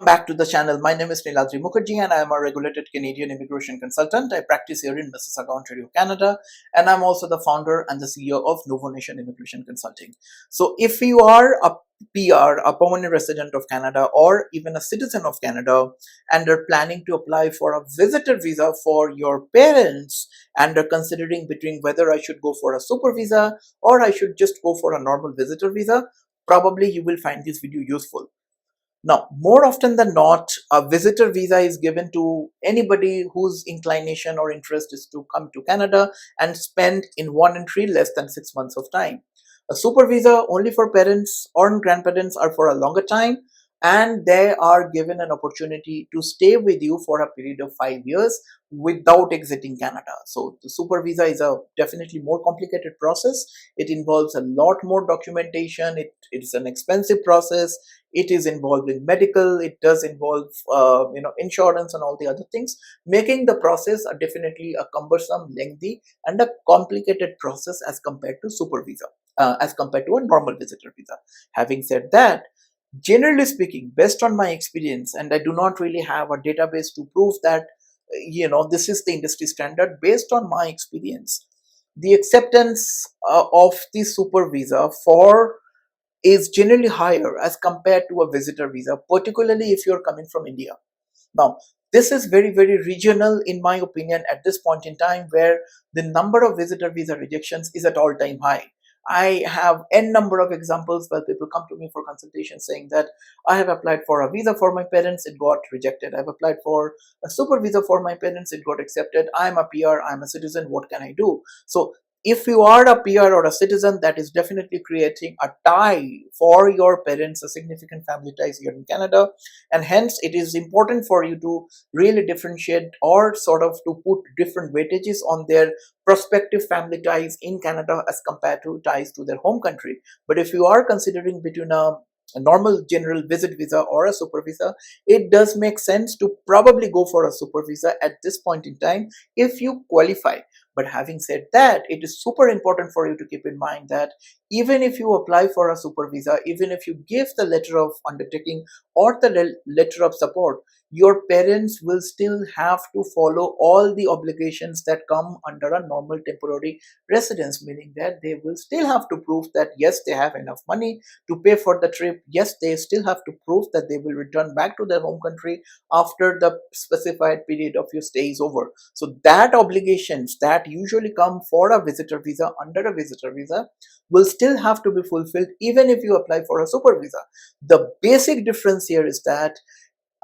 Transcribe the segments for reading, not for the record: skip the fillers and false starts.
Back to the channel. My name is Niladri Mukherjee and I am a regulated Canadian immigration consultant. I practice here in Mississauga, Ontario, Canada, and I'm also the founder and the CEO of Nuvonation Immigration Consulting. So if you are a PR, a permanent resident of Canada, or even a citizen of Canada, and are planning to apply for a visitor visa for your parents and are considering between whether I should go for a super visa or I should just go for a normal visitor visa, probably you will find this video useful. Now, more often than not, a visitor visa is given to anybody whose inclination or interest is to come to Canada and spend in one entry less than 6 months of time. A super visa only for parents or grandparents are for a longer time, and they are given an opportunity to stay with you for a period of 5 years without exiting Canada. So the super visa is a definitely more complicated process. It involves a lot more documentation. It's an expensive process. It is involved in medical. It does involve insurance and all the other things, making the process definitely a cumbersome, lengthy, and a complicated process as compared to super visa, as compared to a normal visitor visa. Having said that, generally speaking, based on my experience, and I do not really have a database to prove that this is the industry standard, based on my experience, the acceptance of the super visa for is generally higher as compared to a visitor visa, particularly if you're coming from India. Now, this is very, very regional, in my opinion, at this point in time, where the number of visitor visa rejections is at all time high. I have n number of examples where people come to me for consultation saying that I have applied for a visa for my parents, it got rejected. I've applied for a super visa for my parents, it got accepted. I'm a PR, I'm a citizen, what can I do? So if you are a PR or a citizen, that is definitely creating a tie for your parents, a significant family ties here in Canada, and hence it is important for you to really differentiate or sort of to put different weightages on their prospective family ties in Canada as compared to ties to their home country. But if you are considering between a normal general visit visa or a super visa, it does make sense to probably go for a super visa at this point in time if you qualify. But having said that, it is super important for you to keep in mind that even if you apply for a super visa, even if you give the letter of undertaking or the letter of support, your parents will still have to follow all the obligations that come under a normal temporary residence, meaning that they will still have to prove that yes, they have enough money to pay for the trip. Yes, they still have to prove that they will return back to their home country after the specified period of your stay is over. So that obligations that usually come for a visitor visa under a visitor visa will still have to be fulfilled even if you apply for a super visa. The basic difference here is that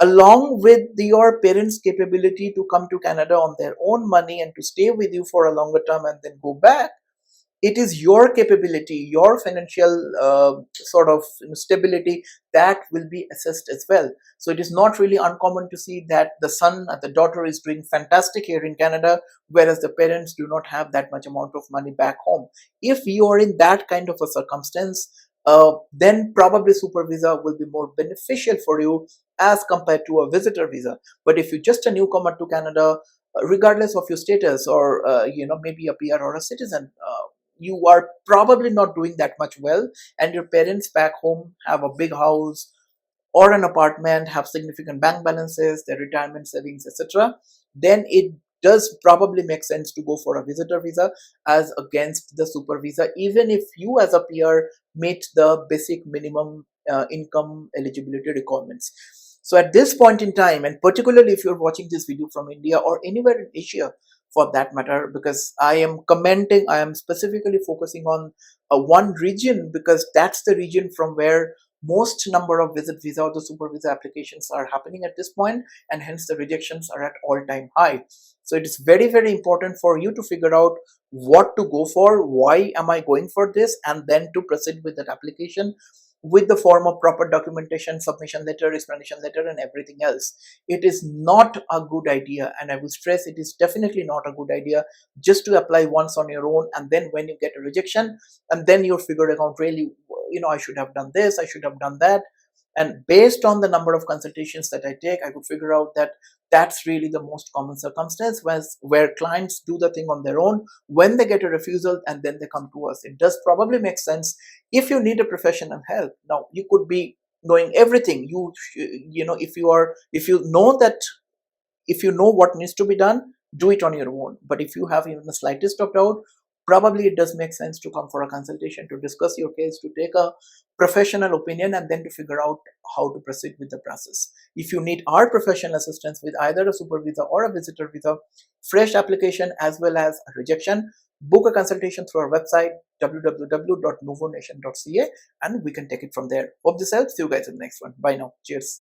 along with your parents' capability to come to Canada on their own money and to stay with you for a longer term and then go back, it is your capability, your financial sort of stability that will be assessed as well. So it is not really uncommon to see that the son and the daughter is doing fantastic here in Canada, whereas the parents do not have that much amount of money back home. If you are in that kind of a circumstance, then probably super visa will be more beneficial for you as compared to a visitor visa. But if you're just a newcomer to Canada, regardless of your status, or maybe a PR or a citizen, you are probably not doing that much well, and your parents back home have a big house or an apartment, have significant bank balances, their retirement savings, etc., then it does probably make sense to go for a visitor visa as against the super visa, even if you as a PR meet the basic minimum income eligibility requirements. So at this point in time, and particularly if you're watching this video from India or anywhere in Asia for that matter, because I am specifically focusing on one region because that's the region from where most number of visit visa or the super visa applications are happening at this point, and hence the rejections are at all-time high. So it is very, very important for you to figure out what to go for, why am I going for this, and then to proceed with that application with the form of proper documentation, submission letter, explanation letter, and everything else. It is not a good idea, and I will stress it is definitely not a good idea just to apply once on your own, and then when you get a rejection, and then you're figuring out really, I should have done this, I should have done that. And based on the number of consultations that I take, I could figure out that that's really the most common circumstance where clients do the thing on their own when they get a refusal and then they come to us. It does probably make sense if you need a professional help. Now, you could be knowing everything. You know, if you know that, if you know what needs to be done, do it on your own. But if you have even the slightest of doubt, probably it does make sense to come for a consultation, to discuss your case, to take a professional opinion, and then to figure out how to proceed with the process. If you need our professional assistance with either a super visa or a visitor visa, fresh application as well as a rejection, book a consultation through our website www.nuvonation.ca, and we can take it from there. Hope this helps. See you guys in the next one. Bye now. Cheers.